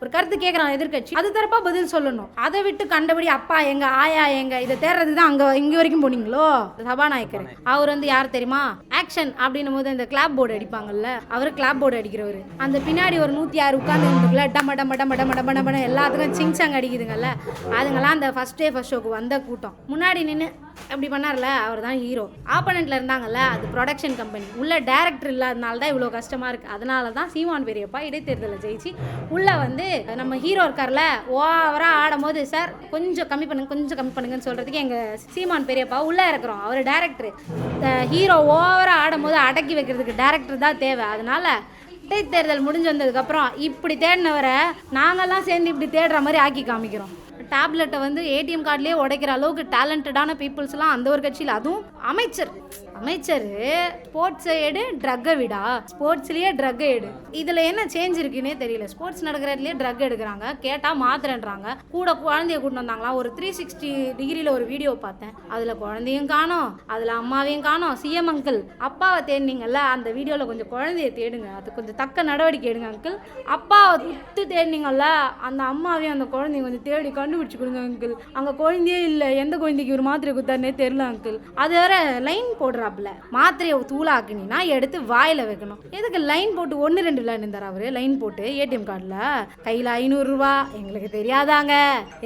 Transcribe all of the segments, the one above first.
ஒரு கருத்து கேட்குறான் எதிர்க்கட்சி, அது தரப்பா பதில் சொல்லணும். அதை விட்டு கண்டபடி அப்பா எங்க ஆயா எங்க இதை தேடுறது தான் இங்க வரைக்கும் போனீங்களோ. சபாநாயகர் அவர் வந்து யார் தெரியுமா, ஆக்ஷன் அப்படின்னும் போது இந்த கிளாப் போர்டு அடிப்பாங்கல்ல, அவர் கிளாப் போர்டு அடிக்கிறவர். அந்த பின்னாடி ஒரு 106 உட்கார்ந்துருக்குல்ல, டம டம டம டம டம டம எல்லாத்துக்கும் சிங்சாங் அடிக்குதுங்கல்ல, அதுங்கெல்லாம் அந்த ஃபர்ஸ்ட் ஷோக்கு வந்த கூட்டம். முன்னாடி நின்று அப்படி பண்ணார்ல, அவர் தான் ஹீரோ. ஆப்பனண்ட்ல இருந்தாங்கல்ல, அது ப்ரொடக்ஷன் கம்பெனி. உள்ள டைரக்டர் இல்லாதனால தான் இவ்வளோ கஷ்டமா இருக்கு. அதனால தான் சீமான் பெரியப்பா இடைத்தேர்தலில் ஜெயிச்சு உள்ள வந்து நம்ம ஹீரோ இருக்கார்ல, ஓவரா ஆடும் போது சார் கொஞ்சம் கம்மி பண்ணுங்கன்னு சொல்றதுக்கு எங்க சீமான் பெரியப்பா உள்ள இருக்கிறோம். அவர் டைரக்டர். ஹீரோ ஓவரா ஆடும் போது அடக்கி வைக்கிறதுக்கு டைரக்டர் தான் தேவை. அதனால இடைத்தேர்தல் முடிஞ்சு வந்ததுக்கப்புறம் இப்படி தேடினவரை நாங்கள்லாம் சேர்ந்து இப்படி தேடுற மாதிரி ஆக்கி காமிக்கிறோம். டேப்லெட்டை வந்து ஏடிஎம் கார்டுலேயே உடைக்கிற அளவுக்கு டேலண்டடான பீப்புள்ஸ்லாம் அந்த ஒரு கட்சியில். அதுவும் அமைச்சர் ஸ்போர்ட்ஸ் எடு ட்ரக்கை விடா, ஸ்போர்ட்ஸ்லேயே ட்ரக்கை எடு. இதில் என்ன சேஞ்ச் இருக்குன்னே தெரியல. ஸ்போர்ட்ஸ் நடக்கிறதுலேயே ட்ரக் எடுக்கிறாங்க, கேட்டால் மாத்திரன்றாங்க. கூட குழந்தைய கூட்டு வந்தாங்களாம். ஒரு 360 டிகிரியில் ஒரு வீடியோ பார்த்தேன். அதில் குழந்தையும் காணோம், அதில் அம்மாவையும் காணோம். சிஎம் அங்கிள் அப்பாவை தேடினீங்கல்ல, அந்த வீடியோவில் கொஞ்சம் குழந்தைய தேடுங்க, அது கொஞ்சம் தக்க நடவடிக்கை எடுங்க அங்கிள். அப்பாவை விட்டு தேடினீங்கல்ல, அந்த அம்மாவையும் அந்த குழந்தைய கொஞ்சம் தேடி கண்டுபிடிச்சி கொடுங்க அங்கிள். அங்கே குழந்தையே இல்லை, எந்த குழந்தைக்கு ஒரு மாத்திரை கொடுத்தாருனே தெரியல அங்கிள். அது வேற லைன் போடுறாப்புல. மாத்திரையை தூளாக்குனா எடுத்து வாயில வைக்கணும். எதுக்கு லைன் போட்டு 1-2 விளையாண்டுந்தார் அவரு. லைன் போட்டு ஏடிஎம் கார்டில் கையில் 500 ரூபா. எங்களுக்கு தெரியாதாங்க,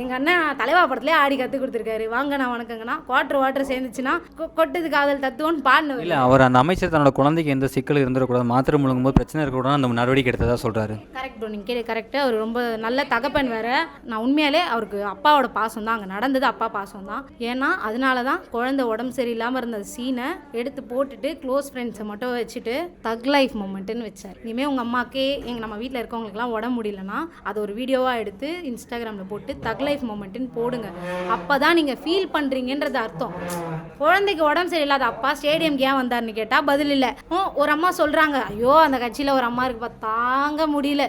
எங்க அண்ணன் தலைவா படத்துலேயே ஆடி கற்று கொடுத்துருக்காரு. வாங்கண்ணா வணக்கங்கண்ணா, வாட்டர் சேர்ந்துச்சுன்னா கொட்டுது காதல் தத்துவம்னு பாடினவர். இல்லை, அவர் அந்த அமைச்சர் தன்னோட குழந்தைக்கு எந்த சிக்கல் இருந்துடக்கூடாது, மாத்திரை முழுங்கும் போது பிரச்சனை இருக்கக்கூடாது, அந்த நடவடிக்கை எடுத்ததா சொல்றாரு. கரெக்ட் ப்ரோ, நீங்கள் கேட்க கரெக்டு. அவர் ரொம்ப நல்ல தகப்பன் வேற. நான் உண்மையாலே அவருக்கு அப்பாவோட பாசம் தான் அங்கே நடந்தது, அப்பா பாசம் தான். ஏன்னா அதனால தான் குழந்தை உடம்பு சரியில்லாமல் இருந்த சீனை எடுத்து போட்டுட்டு க்ளோஸ் ஃப்ரெண்ட்ஸை மட்டும் வச்சுட்டு தக் லைஃப் மொமெண்ட்டுன்னு வச்சார். இனிமேல் உங்கள் அம்மாக்கே நம்ம வீட்டில் இருக்கவங்களுக்குலாம் உடம்பு முடியலன்னா அதை ஒரு வீடியோவாக எடுத்து இன்ஸ்டாகிராமில் போட்டு தக் லைஃப் மொமெண்ட்டுன்னு போடுங்க. அப்போ தான் நீங்கள் ஃபீல் பண்ணுறீங்கன்றது அர்த்தம். குழந்தைக்கு உடம்பு சரியில்லாத அப்பா ஸ்டேடியம்க்கு ஏன் வந்தார்னு கேட்டால் பதில் இல்லை. ஒரு அம்மா சொல்கிறாங்க, ஐயோ அந்த கட்சியில் ஒரு அம்மா இருக்குப்பா தாங்க முடியல,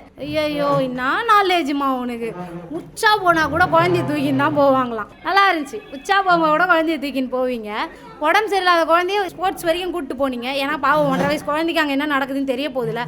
ஐயோ என்ன நாலேஜுமா உனக்கு, உச்சா போனால் கூட குழந்தைய தூக்கின்னு தான் போவாங்களாம். நல்லா இருந்துச்சு. உச்சா போகும்போது கூட குழந்தைய தூக்கின்னு போவீங்க, உடம்பு சரியில்லாத குழந்தைய ஸ்போர்ட்ஸ் வரைக்கும் கூப்பிட்டு போனீங்க. ஏன்னா பாவம் 1.5 வயசு குழந்தைக்கு அங்கே என்ன நடக்குதுன்னு தெரிய போதில்ல,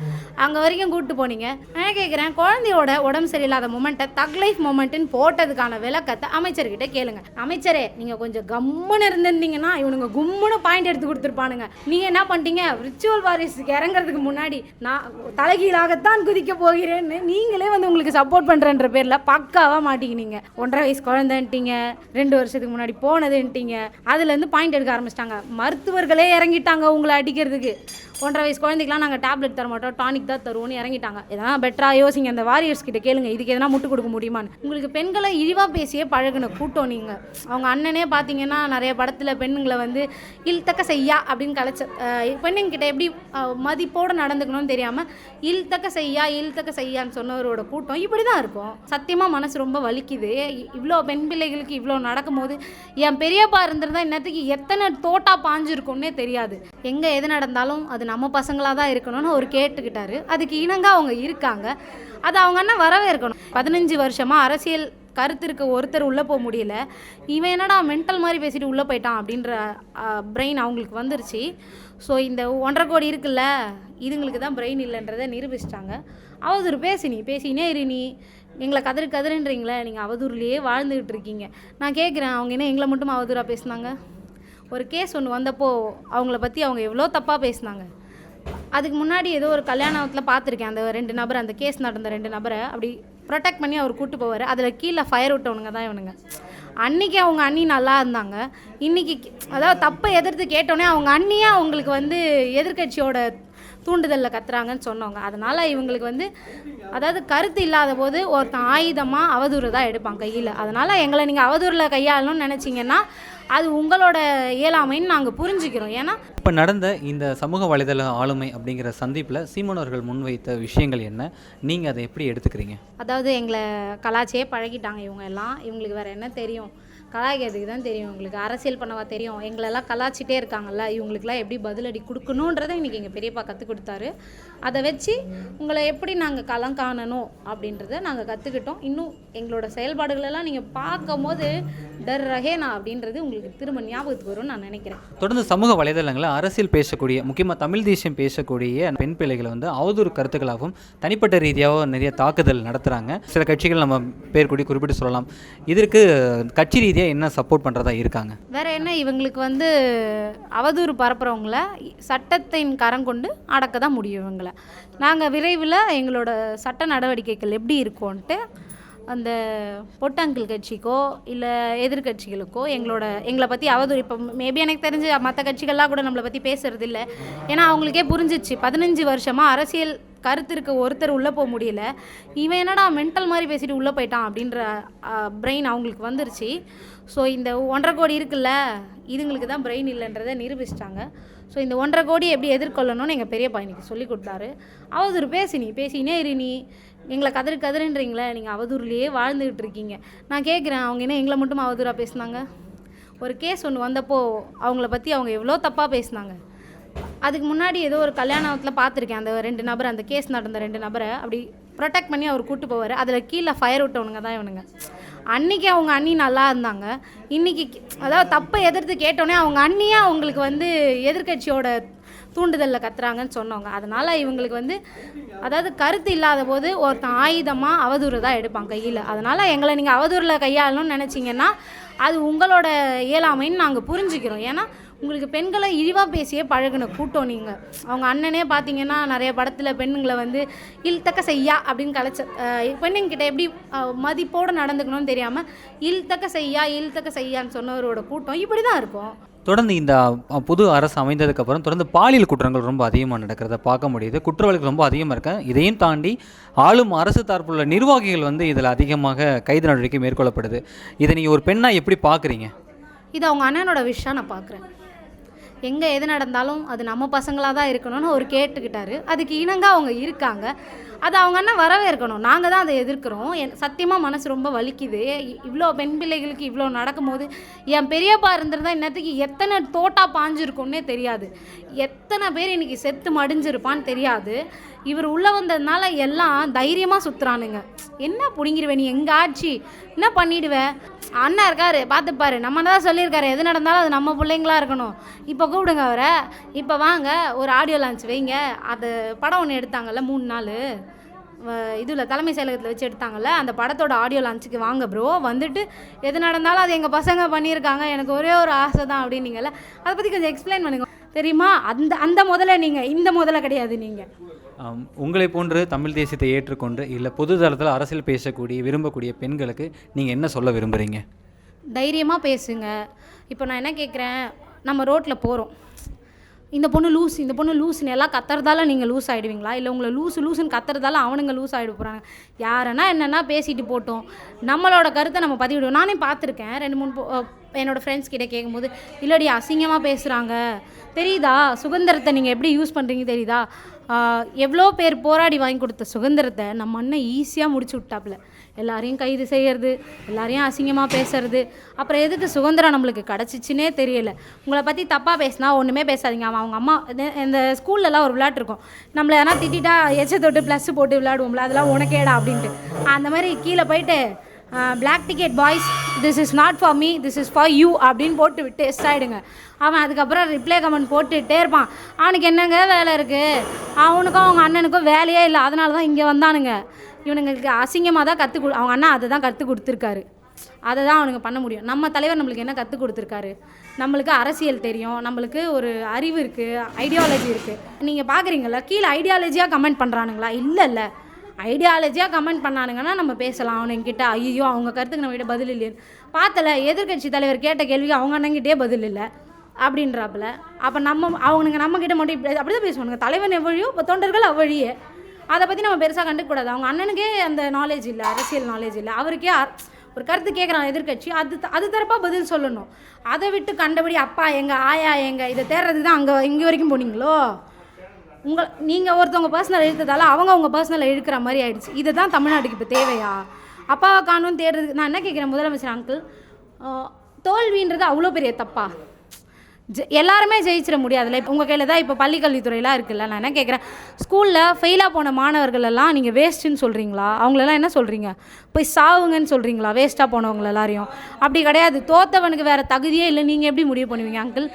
அங்கே வரைக்கும் கூப்பிட்டு போனீங்க. நான் கேட்குறேன், குழந்தையோட உடம்பு சரியில்லாத மொமெண்ட்டை தக் லைஃப் மொமெண்ட்டுன்னு போட்டதுக்கான விளக்கத்தை அமைச்சர்கிட்ட கேளுங்க. அமைச்சரே நீங்கள் கொஞ்சம் கம்முன்னு இருந்திருந்தீங்கன்னா இவனுங்க கும்முன்னு பாயிண்ட் எடுத்து கொடுத்துருப்பானுங்க. நீங்கள் என்ன பண்ணிட்டீங்க, ரிச்சுவல் வாரிஸுக்கு இறங்குறதுக்கு முன்னாடி நான் தலைகீழாகத்தான் குதிக்க போகிறேன்னு நீங்களே வந்து உங்களுக்கு சப்போர்ட் பண்ணுறன்ற பேரில் பக்காவாக மாட்டிக்கினீங்க. 1.5 வயசு குழந்தைன்ட்டீங்க, 2 வருஷத்துக்கு முன்னாடி போனதுன்ட்டீங்க. அதுலேருந்து பாயிண்ட் எடுக்க ஆரம்பிச்சிட்டாங்க. மருத்துவர்களே இறங்கிட்டாங்க உங்களை அடிக்கிறதுக்கு. 1.5 வயசு குழந்தைக்கெலாம் நாங்கள் டேப்லெட் தர மாட்டோம், டானிக் தான் தருவோன்னு இறங்கிட்டாங்க. எதனா பெட்டராக யோசிங்க, அந்த வாரியர்ஸ் கிட்ட கேளுங்க, இதுக்கு எதனா முட்டு கொடுக்க முடியுமான்னு. உங்களுக்கு பெண்களை இழிவாக பேசியே பழகின கூட்டம் நீங்கள். அவங்க அண்ணனே பார்த்தீங்கன்னா நிறைய படத்தில் பெண்ணுங்களை வந்து இல்தக்க செய்யா அப்படின்னு பெண்ணுங்கிட்ட எப்படி மதிப்போடு நடந்துக்கணும்னு தெரியாமல் இல்தக்க செய்யான்னு சொன்னவரோட கூட்டம் இப்படி தான் இருக்கும். சத்தியமாக மனசு ரொம்ப வலிக்குது. இவ்வளோ பெண் பிள்ளைகளுக்கு இவ்வளோ நடக்கும்போது என் பெரியப்பா இருந்திருந்தா இன்னத்துக்கு எத்தனை தோட்டா பாஞ்சிருக்கும்னே தெரியாது. எங்கே எது நடந்தாலும் அது நம்ம பசங்களாக தான் இருக்கணும்னு அவர் கேட்டுக்கிட்டாரு. அதுக்கு இணங்க அவங்க இருக்காங்க. அது அவங்க அண்ணன் வரவே இருக்கணும். 15 வருஷமாக அரசியல் கருத்து இருக்க ஒருத்தர் உள்ளே போக முடியல, இவன் என்னடா மென்டல் மாதிரி பேசிட்டு உள்ளே போயிட்டான் அப்படின்ற பிரெயின் அவங்களுக்கு வந்துருச்சு. ஸோ இந்த 1.5 கோடி இருக்குல்ல, இதுங்களுக்கு தான் பிரெயின் இல்லைன்றதை நிரூபிச்சிட்டாங்க. அவதூறு பேசினே இரு, நீ எங்களை கதறுன்றீங்களே, நீங்கள் அவதூறுலேயே வாழ்ந்துக்கிட்டு இருக்கீங்க. நான் கேட்குறேன், அவங்க என்ன எங்களை மட்டும் அவதூறாக பேசினாங்க? ஒரு கேஸ் ஒன்று வந்தப்போ அவங்கள பற்றி அவங்க எவ்வளோ தப்பாக பேசினாங்க. அதுக்கு முன்னாடி ஏதோ ஒரு கல்யாணத்தில் பார்த்துருக்கேன், அந்த 2 நபர், அந்த கேஸ் நடந்த 2 நபரை அப்படி ப்ரொடெக்ட் பண்ணி அவர் கூப்பிட்டு போவார். அதில் கீழே ஃபயர் விட்டவனுங்க தான் இவனுங்க. அன்றைக்கி அவங்க அண்ணி நல்லா இருந்தாங்க, இன்றைக்கி அதாவது தப்பை எதிர்த்து கேட்டோன்னே அவங்க அண்ணியே அவங்களுக்கு வந்து எதிர்கட்சியோட தூண்டுதலில் கத்துறாங்கன்னு சொன்னவங்க. அதனால் இவங்களுக்கு வந்து அதாவது கருத்து இல்லாத போது ஒருத்தன் ஆயுதமாக அவதூறு தான் எடுப்பான் கையில். அதனால் எங்களை நீங்கள் அவதூறில் கையாளணும்னு நினச்சிங்கன்னா அது உங்களோட இயலாமைன்னு நாங்கள் புரிஞ்சுக்கிறோம். ஏன்னா இப்போ நடந்த இந்த சமூக வலைதள ஆளுமை அப்படிங்கிற சந்திப்பில் சீமான் அவர்கள் முன்வைத்த விஷயங்கள் என்ன, நீங்கள் அதை எப்படி எடுத்துக்கிறீங்க? அதாவது எங்களை கலாச்சியே பழகிட்டாங்க இவங்க எல்லாம். இவங்களுக்கு வேறு என்ன தெரியும், கலாய்க்கிறதுக்கு தான் தெரியும் உங்களுக்கு, அரசியல் பண்ணவா தெரியும்? எங்களெல்லாம் கலாச்சிட்டே இருக்காங்கல்ல, இவங்களுக்குலாம் எப்படி பதிலடி கொடுக்கணுன்றதை இன்றைக்கி எங்கள் பெரியப்பா கற்றுக் கொடுத்தாரு. அதை வச்சு உங்களை எப்படி நாங்கள் களம் காணணும் அப்படின்றத நாங்கள் கற்றுக்கிட்டோம். இன்னும் எங்களோட செயல்பாடுகளெல்லாம் நீங்கள் பார்க்கும் போது டர் ரஹேனா அப்படின்றது உங்களுக்கு திரும்ப ஞாபகத்துக்கு வரும்னு நான் நினைக்கிறேன். தொடர்ந்து சமூக வலைதளங்களில் அரசியல் பேசக்கூடிய, முக்கியமாக தமிழ் தேசியம் பேசக்கூடிய பெண் பிள்ளைகளை வந்து அவதூறு கருத்துக்களாகவும் தனிப்பட்ட ரீதியாக நிறைய தாக்குதல் நடத்துகிறாங்க. சில கட்சிகள் நம்ம பேர் கூடி குறிப்பிட்டு சொல்லலாம். இதற்கு கட்சி ரீதியாக என்ன சப்போர்ட் பண்ணுறதா இருக்காங்க? வேற என்ன, இவங்களுக்கு வந்து அவதூறு பரப்புறவங்கள சட்டத்தின் கரம் கொண்டு அடக்க தான் முடியும் இவங்களை. நாங்கள் விரைவில் எங்களோட சட்ட நடவடிக்கைகள் எப்படி இருக்கோன்ட்டு அந்த பொட்டாங்கிள் கட்சிக்கோ இல்லை எதிர்கட்சிகளுக்கோ எங்களை பற்றி அவதூறு, இப்போ மேபி எனக்கு தெரிஞ்சு மற்ற கட்சிகள்லாம் கூட நம்மளை பற்றி பேசுறது இல்லை. ஏன்னா அவங்களுக்கே புரிஞ்சிச்சு 15 வருஷமாக அரசியல் கருத்து இருக்க ஒருத்தர் உள்ளே போக முடியல, இவன் என்னடா மென்டல் மாதிரி பேசிட்டு உள்ளே போயிட்டான் அப்படின்ற பிரெயின் அவங்களுக்கு வந்துருச்சு. ஸோ இந்த 1.5 கோடி இருக்குல்ல, இதுங்களுக்கு தான் பிரெயின் இல்லைன்றதை நிரூபிச்சிட்டாங்க. ஸோ இந்த 1.5 கோடி எப்படி எதிர்கொள்ளணும்னு எங்கள் பெரியப்பா இன்னைக்கு சொல்லி கொடுத்தாரு. அவதூறு பேசினே இரு, நீ எங்களை கதறுன்றீங்களே, நீங்கள் அவதூறுலேயே வாழ்ந்துக்கிட்டு இருக்கீங்க. நான் கேட்குறேன், அவங்க என்ன எங்களை மட்டும் அவதூறாக பேசுனாங்க? ஒரு கேஸ் ஒன்று வந்தப்போ அவங்கள பற்றி அவங்க எவ்வளோ தப்பாக பேசுனாங்க. அதுக்கு முன்னாடி ஏதோ ஒரு கல்யாணத்தில் பார்த்துருக்கேன், அந்த 2 நபர், அந்த கேஸ் நடந்த 2 நபரை அப்படி ப்ரொடெக்ட் பண்ணி அவர் கூப்பிட்டு போவார். அதில் கீழே ஃபயர் விட்டவனுங்க தான் இவனுங்க. அன்றைக்கி அவங்க அண்ணி நல்லா இருந்தாங்க, இன்றைக்கி அதாவது தப்பை எதிர்த்து கேட்டோன்னே அவங்க அண்ணியாக அவங்களுக்கு வந்து எதிர்கட்சியோட தூண்டுதலில் கத்துறாங்கன்னு சொன்னவங்க. அதனால் இவங்களுக்கு வந்து அதாவது கருத்து இல்லாத போது ஒருத்தன் ஆயுதமாக அவதூறு தான் எடுப்பாங்க கையில். அதனால் எங்களை நீங்கள் அவதூறில் கையாளணும்னு நினச்சிங்கன்னா அது உங்களோட இயலாமைன்னு நாங்கள் புரிஞ்சுக்கிறோம். ஏன்னா உங்களுக்கு பெண்களை இழிவாக பேசியே பழகின கூட்டம் நீங்கள். அவங்க அண்ணனே பார்த்தீங்கன்னா நிறைய படத்தில் பெண்ணுங்களை வந்து இல்தக்க செய்யா அப்படின்னு பெண்ணுங்கிட்ட எப்படி மதிப்போடு நடந்துக்கணும்னு தெரியாமல் இல்தக்க செய்யான்னு சொன்னவரோட கூட்டம் இப்படி தான் இருக்கும். தொடர்ந்து இந்த புது அரசு அமைந்ததுக்கப்புறம் தொடர்ந்து பாலியல் குற்றங்கள் ரொம்ப அதிகமாக நடக்கிறத பார்க்க முடியுது. குற்றவாளிகள் ரொம்ப அதிகமாக இருக்க. இதையும் தாண்டி ஆளும் அரசு தரப்புள்ள நிர்வாகிகள் வந்து இதில் அதிகமாக கைது நடவடிக்கை மேற்கொள்ளப்படுது. இதை நீங்கள் ஒரு பெண்ணாக எப்படி பார்க்குறீங்க? இது அவங்க அண்ணனோட விஷயம் நான் பார்க்குறேன். எங்கே எது நடந்தாலும் அது நம்ம பசங்களாக தான் இருக்கணும்னு அவர் கேட்டுக்கிட்டாரு. அதுக்கு இணங்க அவங்க இருக்காங்க. அது அவங்க அண்ணன் வரவேற்கணும். நாங்கள் தான் அதை எதிர்க்கிறோம். சத்தியமாக மனசு ரொம்ப வலிக்குது. இவ்வளோ பெண் பிள்ளைகளுக்கு இவ்வளோ நடக்கும்போது என் பெரியப்பா இருந்திருந்தால் இன்னத்துக்கு எத்தனை தோட்டா பாஞ்சிருக்கும்னே தெரியாது, எத்தனை பேர் இன்றைக்கி செத்து மடிஞ்சிருப்பான்னு தெரியாது. இவர் உள்ளே வந்ததுனால எல்லாம் தைரியமாக சுற்றுறானுங்க. என்ன பிடிங்கிருவேன் நீ, எங்கள் ஆட்சி என்ன பண்ணிடுவேன்? அண்ணன் இருக்காரு பார்த்துப்பாரு, நம்ம தான் சொல்லியிருக்காரு எது நடந்தாலும் அது நம்ம பிள்ளைங்களா இருக்கணும். இப்போ கூப்பிடுங்க அவரை, இப்போ வாங்க ஒரு ஆடியோ லான்ச் வைங்க. அது படம் ஒன்று எடுத்தாங்கல்ல 3 நாள் இதில் தலைமை செயலகத்தில் வச்சு எடுத்தாங்கல்ல, அந்த படத்தோட ஆடியோ லான்ச்சுக்கு வாங்க ப்ரோ, வந்துட்டு எது நடந்தாலும் அது எங்கள் பசங்க பண்ணியிருக்காங்க, எனக்கு ஒரே ஒரு ஆசை தான் அப்படின்னீங்கல்ல, அதை பற்றி கொஞ்சம் எக்ஸ்பிளைன் பண்ணுங்க தெரியுமா? அந்த முதல்ல நீங்கள், இந்த முதல்ல கிடையாது. நீங்கள் உங்களை போன்று தமிழ் தேசியத்தை ஏற்றுக்கொண்டு இல்லை பொது தளத்தில் அரசியல் பேசக்கூடிய விரும்பக்கூடிய பெண்களுக்கு நீங்கள் என்ன சொல்ல விரும்புகிறீங்க? தைரியமாக பேசுங்க. இப்போ நான் என்ன கேட்குறேன், நம்ம ரோட்டில் போகிறோம், இந்த பொண்ணு லூஸ்ன்னு எல்லாம் கத்துறதால நீங்கள் லூஸ் ஆகிடுவீங்களா? இல்லை உங்களை லூசுன்னு கத்துறதால அவனுங்க லூஸ் ஆகிட போகிறாங்க? யாருன்னா என்னென்னா பேசிட்டு போட்டோம், நம்மளோட கருத்தை நம்ம பதிவிடுவோம். நானே பார்த்துருக்கேன் 2-3 என்னோடய ஃப்ரெண்ட்ஸ் கிட்டே கேட்கும்போது, இல்லடி அசிங்கமாக பேசுகிறாங்க தெரியுதா, சுதந்திரத்தை நீங்கள் எப்படி யூஸ் பண்ணுறீங்க தெரியுதா, எவ்வளோ பேர் போராடி வாங்கி கொடுத்த சுதந்திரத்தை நம்ம அண்ணன் ஈஸியாக முடிச்சு விட்டாப்புல. எல்லாரையும் கைது செய்கிறது, எல்லாரையும் அசிங்கமாக பேசுறது, அப்புறம் எதுக்கு சுதந்திரம் நம்மளுக்கு கிடச்சிச்சின்னே தெரியலை. உங்களை பற்றி தப்பாக பேசினா ஒன்றுமே பேசாதீங்க. அவங்க அம்மா இந்த ஸ்கூல்லலாம் ஒரு விளையாட்டு இருக்கும், நம்மளை எதனா திட்டா எச்சை தொட்டு ப்ளஸ் போட்டு விளையாடுவோம்ல, அதெல்லாம் உனக்கேடா அப்படின்ட்டு. அந்த மாதிரி கீழே போயிட்டு black ticket boys, this is not for me, this is for you அப்படின்னு போட்டு விட்டு எஸ் ஆகிடுங்க. அவன் அதுக்கப்புறம் ரிப்ளை கமெண்ட் போட்டுகிட்டே இருப்பான். அவனுக்கு என்னங்க வேலை இருக்குது? அவனுக்கும் அவங்க அண்ணனுக்கும் வேலையே இல்லை, அதனால தான் இங்கே வந்தானுங்க. இவனுங்களுக்கு அசிங்கமாக தான் அவங்க அண்ணா அதை தான் கற்றுக் கொடுத்துருக்காரு, அதை தான் அவனுங்க பண்ண முடியும். நம்ம தலைவர் நம்மளுக்கு என்ன கற்றுக் கொடுத்துருக்காரு? நம்மளுக்கு அரசியல் தெரியும், நம்மளுக்கு ஒரு அறிவு இருக்குது, ஐடியாலஜி இருக்குது. நீங்கள் பார்க்குறீங்களா, கீழே ஐடியாலஜியாக கமெண்ட் பண்ணுறானுங்களா? இல்லை, ஐடியாலஜியாக கமெண்ட் பண்ணானுங்கன்னா நம்ம பேசலாம். அவனுங்கிட்ட ஐயோ அவங்க கருத்துக்கு நம்மகிட்ட பதில் இல்லைன்னு பார்த்தல, எதிர்கட்சி தலைவர் கேட்ட கேள்விக்கு அவங்க அண்ணங்கிட்டே பதில் இல்லை அப்படின்றாப்புல. அப்போ அவனுங்க நம்மக்கிட்ட மட்டும் இப்படி அப்படி தான் பேசுவானுங்க. தலைவன் எவ்வழியோ இப்போ தொண்டர்கள் அவ்வழியே. அதை பற்றி நம்ம பெருசாக கண்டுக்கூடாது. அவங்க அண்ணனுக்கே அந்த நாலேஜ் இல்லை, அரசியல் நாலேஜ் இல்லை. அவருக்கே ஒரு கருத்து கேட்குறான் எதிர்கட்சி, அது தரப்பாக பதில் சொல்லணும். அதை விட்டு கண்டபடி அப்பா எங்கள் ஆயா எங்கள் இதை தேடுறதுக்கு தான் இங்கே வரைக்கும் போனீங்களோ? நீங்கள் ஒருத்தவங்க பர்சனல் இழுத்ததால அவங்க பர்சனலை இழுக்கிற மாதிரி ஆயிடுச்சு. இதை தான் தமிழ்நாட்டுக்கு இப்போ தேவையா? அப்பாவை காணும்னு தேடுறதுக்கு நான் என்ன கேட்குறேன், முதலமைச்சர் அங்கிள், தோல்வின்றது அவ்வளோ பெரிய தப்பா? எல்லாருமே ஜெயிச்சிட முடியாதுல்ல. இப்போ உங்கள் கையில் தான் இப்போ பள்ளிக்கல்வித்துறையெல்லாம் இருக்குல்ல. நான் என்ன கேட்குறேன், ஸ்கூலில் ஃபெயிலாக போன மாணவர்கள் எல்லாம் நீங்கள் வேஸ்ட்டுன்னு சொல்கிறீங்களா? அவங்களெல்லாம் என்ன சொல்கிறீங்க? போய் சாவுங்கன்னு சொல்கிறீங்களா வேஸ்ட்டாக போனவங்க எல்லாரையும்? அப்படி கிடையாது. தோத்தவனுக்கு வேறு தகுதியே இல்லை. நீங்கள் எப்படி முடிவு பண்ணுவீங்க அங்கிள்?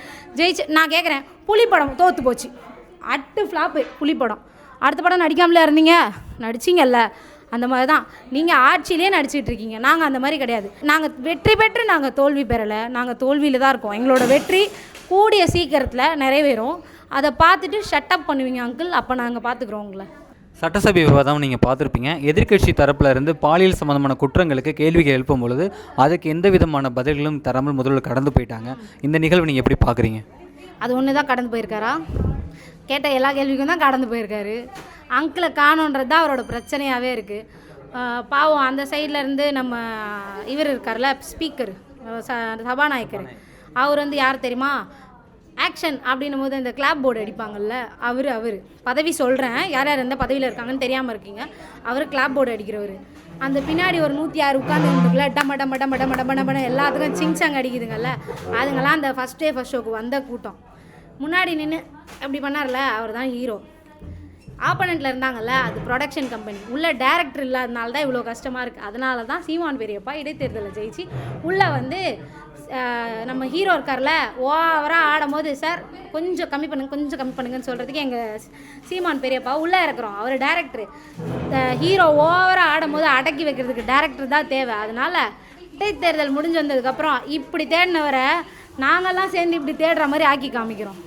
நான் கேட்குறேன், புலிப்படம் தோற்று போச்சு, அட்டு ஃப்ளாப்பு புலிப்படம். அடுத்த படம் நடிக்காமலே இருந்தீங்க, நடிச்சிங்கல்ல. அந்த மாதிரி தான் நீங்கள் ஆட்சியிலே நடிச்சிட்டு இருக்கீங்க. நாங்கள் அந்த மாதிரி கிடையாது. நாங்கள் வெற்றி பெற்று நாங்கள் தோல்வி பெறலை. நாங்கள் தோல்வியில் தான் இருக்கோம். எங்களோட வெற்றி கூடிய சீக்கிரத்தில் நிறைவேறும். அதை பார்த்துட்டு ஷட்டப் பண்ணுவீங்க அங்கிள், அப்போ நாங்கள் பார்த்துக்குறோம் உங்களை. சட்டசபை விவாதம் நீங்கள் பார்த்துருப்பீங்க. எதிர்க்கட்சி தரப்பில் இருந்து பாலியல் சம்பந்தமான குற்றங்களுக்கு கேள்விகள் எழுப்பும் பொழுது அதுக்கு எந்த விதமான பதில்களும் தராமல் முதல்வர் கடந்து போயிட்டாங்க. இந்த நிகழ்வு நீங்கள் எப்படி பார்க்குறீங்க? அது ஒன்று தான் கடந்து போயிருக்காரா? கேட்ட எல்லா கேள்விக்கும் தான் கடந்து போயிருக்காரு. அங்கிளை காணோன்றது தான் அவரோட பிரச்சனையாகவே இருக்குது. பாவம் அந்த சைட்லேருந்து நம்ம இவர் இருக்கார்ல, ஸ்பீக்கர், சபாநாயகர், அவர் வந்து யார் தெரியுமா? ஆக்ஷன் அப்படின்னும் போது இந்த கிளாப் போர்டு அடிப்பாங்கள்ல, அவர் பதவி சொல்கிறேன், யார் யார் எந்த பதவியில் இருக்காங்கன்னு தெரியாமல் இருக்கீங்க. அவர் கிளாப் போர்டு அடிக்கிறவர். அந்த பின்னாடி ஒரு 106 உட்காந்துருந்துக்குள்ள டம டம டம டம டம டம எல்லாத்துக்கும் சிங்சாங் அடிக்குதுங்கள்ல, அதுங்கெல்லாம் அந்த ஃபஸ்ட் ஷோக்கு வந்த கூட்டம். முன்னாடி நின்று அப்படி பண்ணார்ல, அவர் தான் ஹீரோ. ஆப்பனண்ட்டில் இருந்தாங்கல்ல, அது ப்ரொடக்ஷன் கம்பெனி. உள்ளே டேரக்டர் இல்லாதனால தான் இவ்வளோ கஷ்டமாக இருக்குது. அதனால தான் சீமான் பெரியப்பா இடைத்தேர்தலில் ஜெயிச்சு உள்ளே வந்து நம்ம ஹீரோ இருக்கார்ல, ஓவராக ஆடும் போது சார் கொஞ்சம் கம்மி பண்ணுங்கன்னு சொல்கிறதுக்கு எங்கள் சீமான் பெரியப்பா உள்ளே இருக்கிறோம். அவர் டேரக்டரு. ஹீரோ ஓவராக ஆடும் போது அடக்கி வைக்கிறதுக்கு டேரக்டர் தான் தேவை. அதனால் இடைத்தேர்தல் முடிஞ்சு வந்ததுக்கப்புறம் இப்படி தேடினவரை நாங்கள்லாம் சேர்ந்து இப்படி தேடுற மாதிரி ஆக்கி காமிக்கிறோம்.